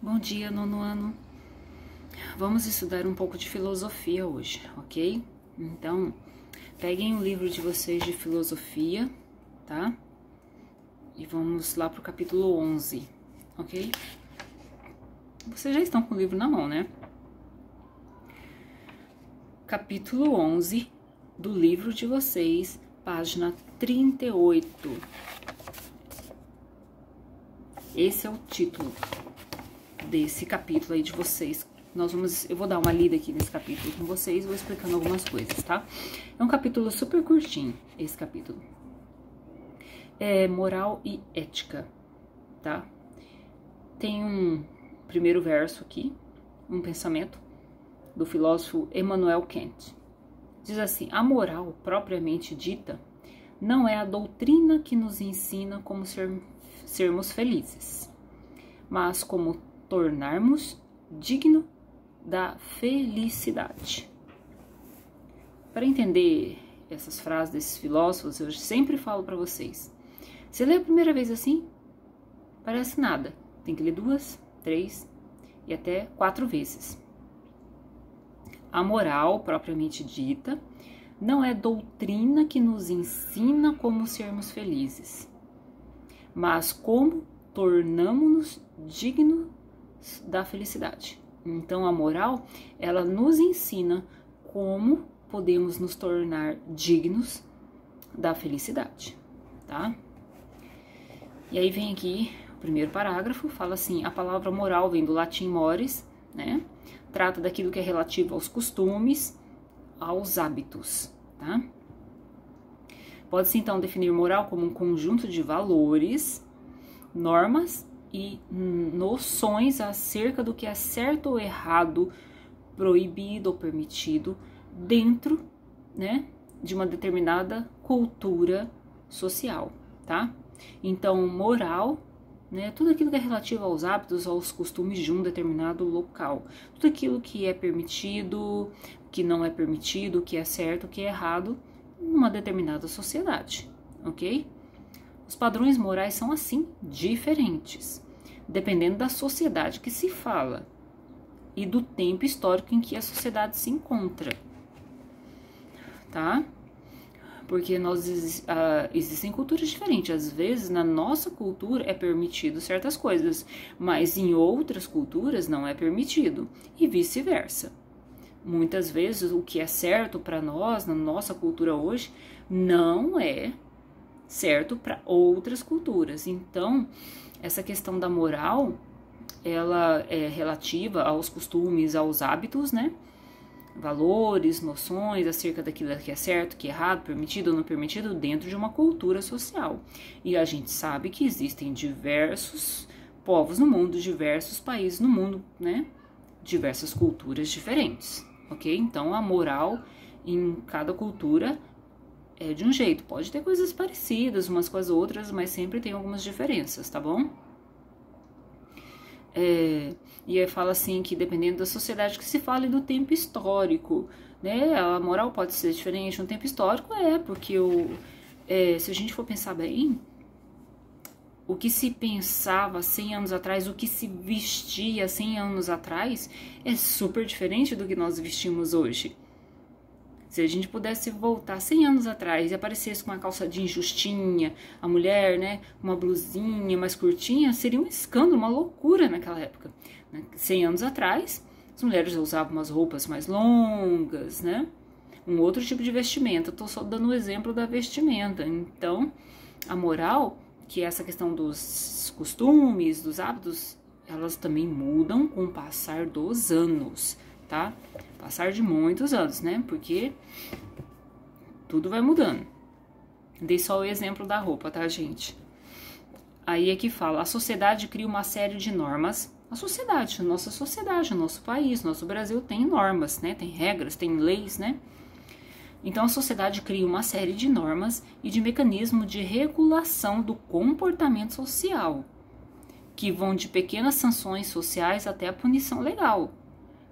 Bom dia, nono ano. Vamos estudar um pouco de filosofia hoje, ok? Então, peguem o livro de vocês de filosofia, tá? E vamos lá pro capítulo 11, ok? Vocês já estão com o livro na mão, né? Capítulo 11 do livro de vocês, página 38. Esse é o título desse capítulo aí de vocês. Eu vou dar uma lida aqui nesse capítulo com vocês, vou explicando algumas coisas, tá? É um capítulo super curtinho, esse capítulo. É moral e ética, tá? Tem um primeiro verso aqui, um pensamento do filósofo Immanuel Kant. Diz assim: a moral propriamente dita não é a doutrina que nos ensina como sermos felizes, mas como tornarmos digno da felicidade. Para entender essas frases desses filósofos, eu sempre falo para vocês: você lê a primeira vez assim, parece nada. Tem que ler 2, 3 e até 4 vezes. A moral propriamente dita não é doutrina que nos ensina como sermos felizes, mas como tornamos-nos dignos da felicidade. Então a moral, ela nos ensina como podemos nos tornar dignos da felicidade, tá? E aí vem aqui o primeiro parágrafo, fala assim: a palavra moral vem do latim mores, né? Trata daquilo que é relativo aos costumes, aos hábitos, tá? Pode-se então definir moral como um conjunto de valores, normas e noções acerca do que é certo ou errado, proibido ou permitido dentro, né, de uma determinada cultura social, tá? Então, moral, né, tudo aquilo que é relativo aos hábitos, aos costumes de um determinado local, tudo aquilo que é permitido, que não é permitido, que é certo, que é errado numa determinada sociedade, ok? Os padrões morais são assim, diferentes, dependendo da sociedade que se fala e do tempo histórico em que a sociedade se encontra, tá? Porque existem culturas diferentes. Às vezes, na nossa cultura é permitido certas coisas, mas em outras culturas não é permitido, e vice-versa. Muitas vezes, o que é certo para nós, na nossa cultura hoje, não é certo para outras culturas. Então, essa questão da moral, ela é relativa aos costumes, aos hábitos, né? Valores, noções acerca daquilo que é certo, que é errado, permitido ou não permitido dentro de uma cultura social. E a gente sabe que existem diversos povos no mundo, diversos países no mundo, né? Diversas culturas diferentes, ok? Então, a moral em cada cultura é de um jeito. Pode ter coisas parecidas umas com as outras, mas sempre tem algumas diferenças, tá bom? E aí fala assim que dependendo da sociedade que se fala e do tempo histórico, né? A moral pode ser diferente no tempo histórico, porque se a gente for pensar bem, o que se pensava 100 anos atrás, o que se vestia 100 anos atrás, é super diferente do que nós vestimos hoje. Se a gente pudesse voltar 100 anos atrás e aparecesse com uma calça jeans justinha, a mulher, né, uma blusinha mais curtinha, seria um escândalo, uma loucura naquela época. 100 anos atrás, as mulheres usavam umas roupas mais longas, né, um outro tipo de vestimenta. Estou só dando o exemplo da vestimenta. Então, a moral, que é essa questão dos costumes, dos hábitos, elas também mudam com o passar dos anos, tá? Passar de muitos anos, né? Porque tudo vai mudando. Dei só o exemplo da roupa, tá, gente? Aí é que fala: a sociedade cria uma série de normas. A nossa sociedade, o nosso país, nosso Brasil tem normas, né? Tem regras, tem leis, né? Então a sociedade cria uma série de normas e de mecanismos de regulação do comportamento social, que vão de pequenas sanções sociais até a punição legal.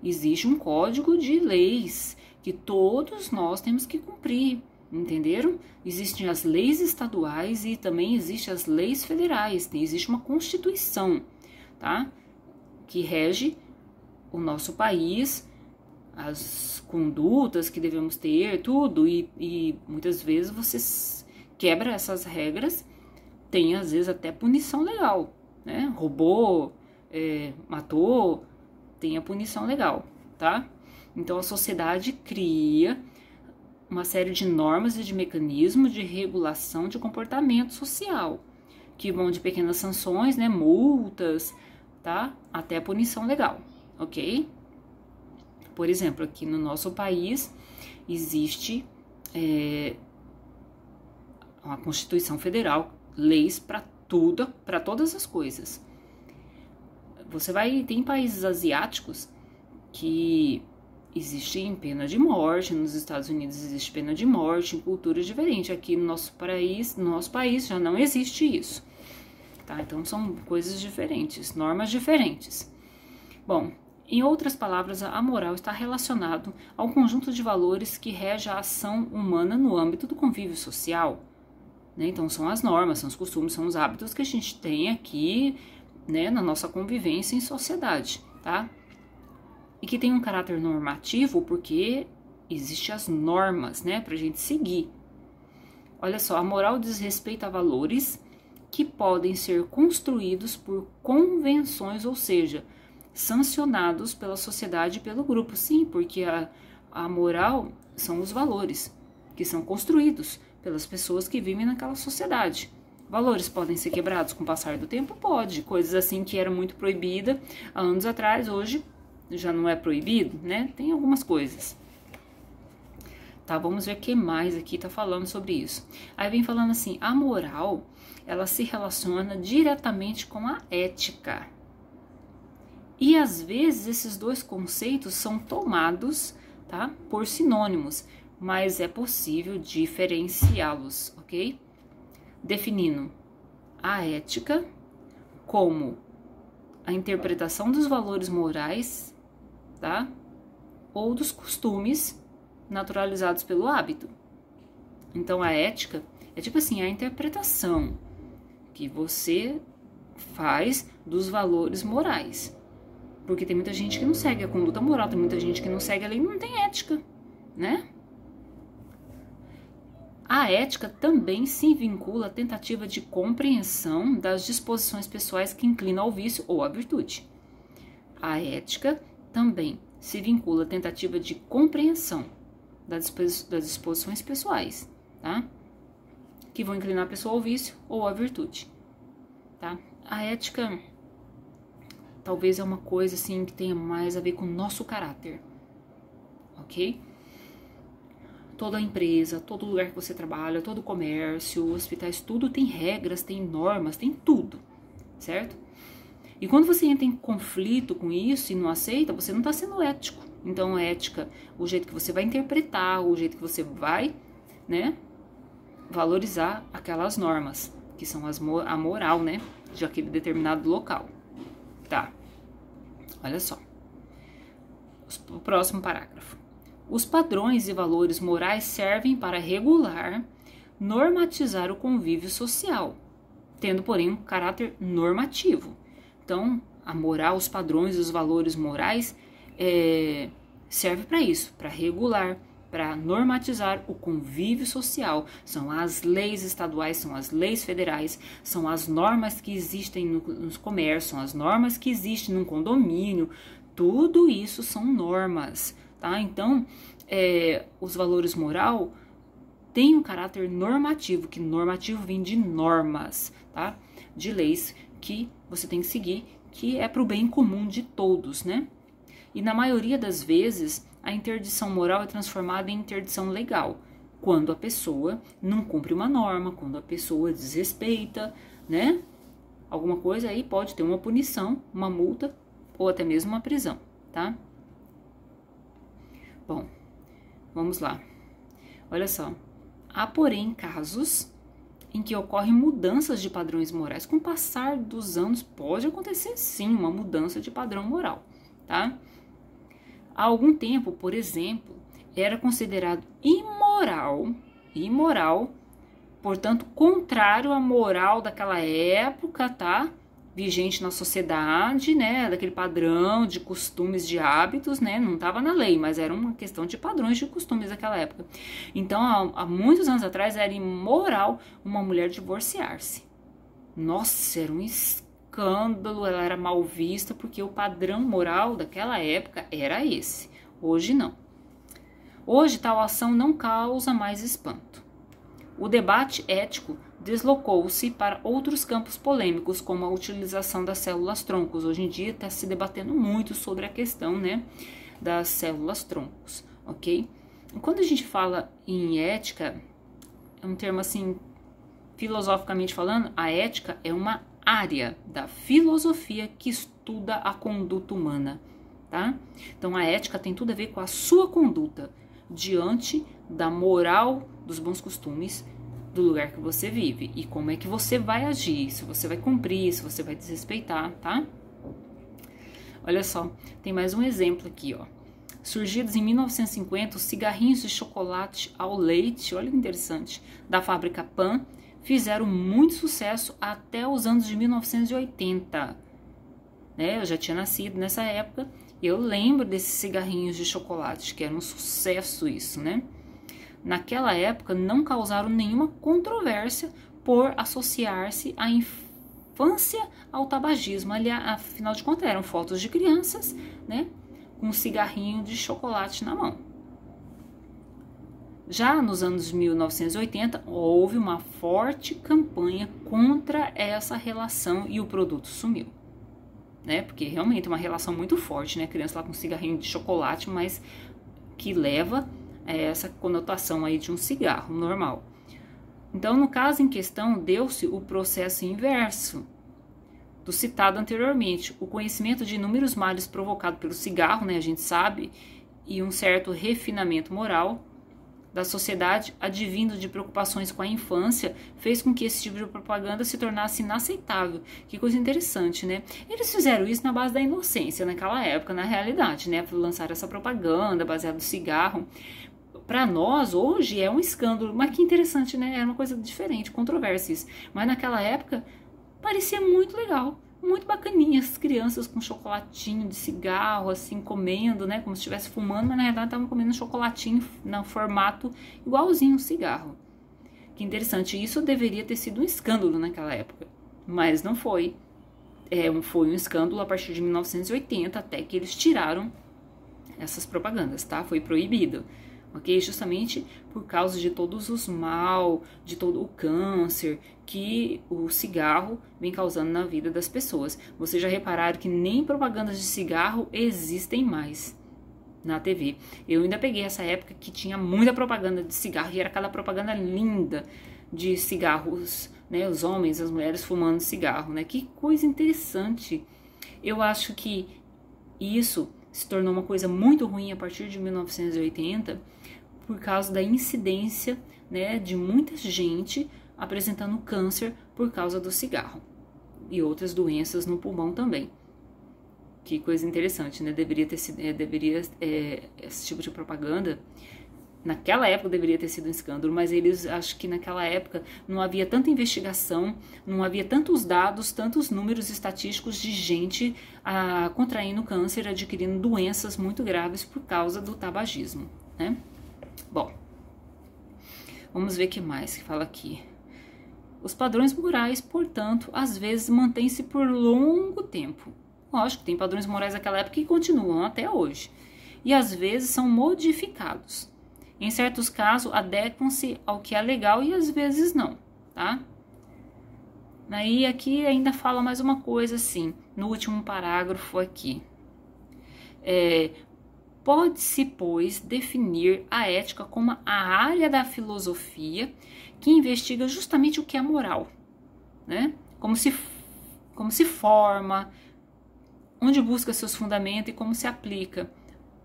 Existe um código de leis que todos nós temos que cumprir, entenderam? Existem as leis estaduais e também existem as leis federais, existe uma constituição, tá? que rege o nosso país, as condutas que devemos ter, tudo, e muitas vezes você quebra essas regras, tem às vezes até punição legal, né? Roubou, matou, tem a punição legal, tá? Então a sociedade cria uma série de normas e de mecanismos de regulação de comportamento social, que vão de pequenas sanções, né, multas, tá? Até a punição legal, ok? Por exemplo, aqui no nosso país existe uma Constituição Federal, leis para tudo, para todas as coisas. Tem países asiáticos que existe pena de morte, nos Estados Unidos existe pena de morte, em culturas diferentes. Aqui no nosso país já não existe isso, tá? Então são coisas diferentes, normas diferentes. Bom, em outras palavras, a moral está relacionado ao conjunto de valores que rege a ação humana no âmbito do convívio social, né? Então são as normas, são os costumes, são os hábitos que a gente tem aqui, né, na nossa convivência em sociedade, tá? E que tem um caráter normativo porque existem as normas, né, pra gente seguir. Olha só, a moral diz respeito a valores que podem ser construídos por convenções, ou seja, sancionados pela sociedade e pelo grupo. Sim, porque a moral são os valores que são construídos pelas pessoas que vivem naquela sociedade. Valores podem ser quebrados com o passar do tempo? Pode. Coisas assim que eram muito proibidas há anos atrás, hoje já não é proibido, né? Tem algumas coisas. Tá, vamos ver o que mais aqui tá falando sobre isso. Aí vem falando assim, a moral, ela se relaciona diretamente com a ética. E às vezes esses dois conceitos são tomados, tá, por sinônimos, mas é possível diferenciá-los, ok? Definindo a ética como a interpretação dos valores morais, tá? Ou dos costumes naturalizados pelo hábito. Então a ética é tipo assim, a interpretação que você faz dos valores morais. Porque tem muita gente que não segue a conduta moral, tem muita gente que não segue a lei e não tem ética, né? A ética também se vincula à tentativa de compreensão das disposições pessoais que inclinam ao vício ou à virtude. A ética também se vincula à tentativa de compreensão das disposições pessoais, tá? Que vão inclinar a pessoa ao vício ou à virtude, tá? A ética talvez é uma coisa assim que tenha mais a ver com o nosso caráter, ok? Toda empresa, todo lugar que você trabalha, todo comércio, hospitais, tudo tem regras, tem normas, tem tudo, certo? E quando você entra em conflito com isso e não aceita, você não está sendo ético. Então, ética, o jeito que você vai interpretar, o jeito que você vai, né, valorizar aquelas normas, que são a moral, né, de aquele determinado local. Tá, olha só. O próximo parágrafo. Os padrões e valores morais servem para regular, normatizar o convívio social, tendo, porém, um caráter normativo. Então, a moral, os padrões e os valores morais servem para isso, para regular, para normatizar o convívio social. São as leis estaduais, são as leis federais, são as normas que existem nos comércios, são as normas que existem no condomínio. Tudo isso são normas, tá? Então, os valores moral têm um caráter normativo, que normativo vem de normas, tá? De leis que você tem que seguir, que é para o bem comum de todos, né? E na maioria das vezes, a interdição moral é transformada em interdição legal, quando a pessoa não cumpre uma norma, quando a pessoa desrespeita, né? Alguma coisa aí pode ter uma punição, uma multa ou até mesmo uma prisão, tá? Bom, vamos lá. Olha só. Há, porém, casos em que ocorrem mudanças de padrões morais. Com o passar dos anos, pode acontecer sim uma mudança de padrão moral, tá? Há algum tempo, por exemplo, era considerado imoral, portanto, contrário à moral daquela época, tá? vigente na sociedade, né, daquele padrão de costumes, de hábitos, né, não estava na lei, mas era uma questão de padrões de costumes daquela época. Então, há muitos anos atrás, era imoral uma mulher divorciar-se. Nossa, era um escândalo, ela era mal vista, porque o padrão moral daquela época era esse. Hoje não. Hoje, tal ação não causa mais espanto. O debate ético deslocou-se para outros campos polêmicos, como a utilização das células-troncos. Hoje em dia está se debatendo muito sobre a questão, né, das células-troncos, ok? E quando a gente fala em ética, é um termo assim, filosoficamente falando, a ética é uma área da filosofia que estuda a conduta humana, tá? Então a ética tem tudo a ver com a sua conduta diante da moral, dos bons costumes do lugar que você vive e como é que você vai agir, se você vai cumprir, se você vai desrespeitar, tá? Olha só, tem mais um exemplo aqui, ó. Surgidos em 1950, os cigarrinhos de chocolate ao leite, olha que interessante, da fábrica Pan, fizeram muito sucesso até os anos de 1980. Né? Eu já tinha nascido nessa época e eu lembro desses cigarrinhos de chocolate, que era um sucesso isso, né? Naquela época não causaram nenhuma controvérsia por associar-se à infância ao tabagismo. Aliás, afinal de contas, eram fotos de crianças, né, com um cigarrinho de chocolate na mão. Já nos anos 1980, houve uma forte campanha contra essa relação e o produto sumiu. Né? Porque realmente é uma relação muito forte, né? Criança lá com um cigarrinho de chocolate, mas que leva essa conotação aí de um cigarro normal. Então, no caso em questão, deu-se o processo inverso do citado anteriormente. O conhecimento de inúmeros males provocados pelo cigarro, né, a gente sabe, e um certo refinamento moral da sociedade, advindo de preocupações com a infância, fez com que esse tipo de propaganda se tornasse inaceitável. Que coisa interessante, né? Eles fizeram isso na base da inocência naquela época, na realidade, né? Lançaram essa propaganda baseada no cigarro. Para nós, hoje, é um escândalo, mas que interessante, né? É uma coisa diferente, controversa isso. Mas naquela época, parecia muito legal, muito bacaninha, as crianças com chocolatinho de cigarro, assim, comendo, né? Como se estivesse fumando, mas na verdade estavam comendo um chocolatinho no formato igualzinho um cigarro. Que interessante, isso deveria ter sido um escândalo naquela época, mas não foi. Foi um escândalo a partir de 1980, até que eles tiraram essas propagandas, tá? Foi proibido. Ok? Justamente por causa de todos os mal, de todo o câncer que o cigarro vem causando na vida das pessoas. Vocês já repararam que nem propagandas de cigarro existem mais na TV. Eu ainda peguei essa época que tinha muita propaganda de cigarro e era aquela propaganda linda de cigarros, né? Os homens, as mulheres fumando cigarro, né? Que coisa interessante. Eu acho que isso se tornou uma coisa muito ruim a partir de 1980, por causa da incidência, né, de muita gente apresentando câncer por causa do cigarro e outras doenças no pulmão também. Que coisa interessante, né? Esse tipo de propaganda naquela época deveria ter sido um escândalo, mas eles acho que naquela época não havia tanta investigação, não havia tantos dados, tantos números estatísticos de gente contraindo câncer, adquirindo doenças muito graves por causa do tabagismo, né? Bom, vamos ver o que mais que fala aqui. Os padrões morais, portanto, às vezes mantêm-se por longo tempo. Lógico, tem padrões morais daquela época que continuam até hoje. E às vezes são modificados. Em certos casos, adequam-se ao que é legal e às vezes não, tá? Aí aqui ainda fala mais uma coisa assim, no último parágrafo aqui. Pode-se, pois, definir a ética como a área da filosofia que investiga justamente o que é moral, né? Como se forma, onde busca seus fundamentos e como se aplica.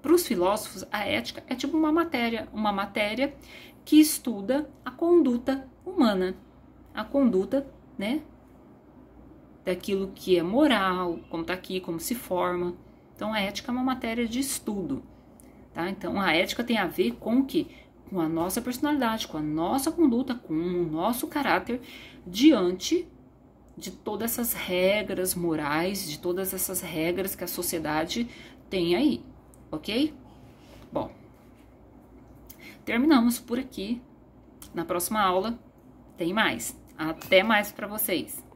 Para os filósofos, a ética é tipo uma matéria que estuda a conduta humana, a conduta, né, daquilo que é moral, como está aqui, como se forma. Então, a ética é uma matéria de estudo, tá? Então, a ética tem a ver com o quê? Com a nossa personalidade, com a nossa conduta, com o nosso caráter diante de todas essas regras morais, de todas essas regras que a sociedade tem aí, ok? Bom, terminamos por aqui. Na próxima aula tem mais. Até mais para vocês!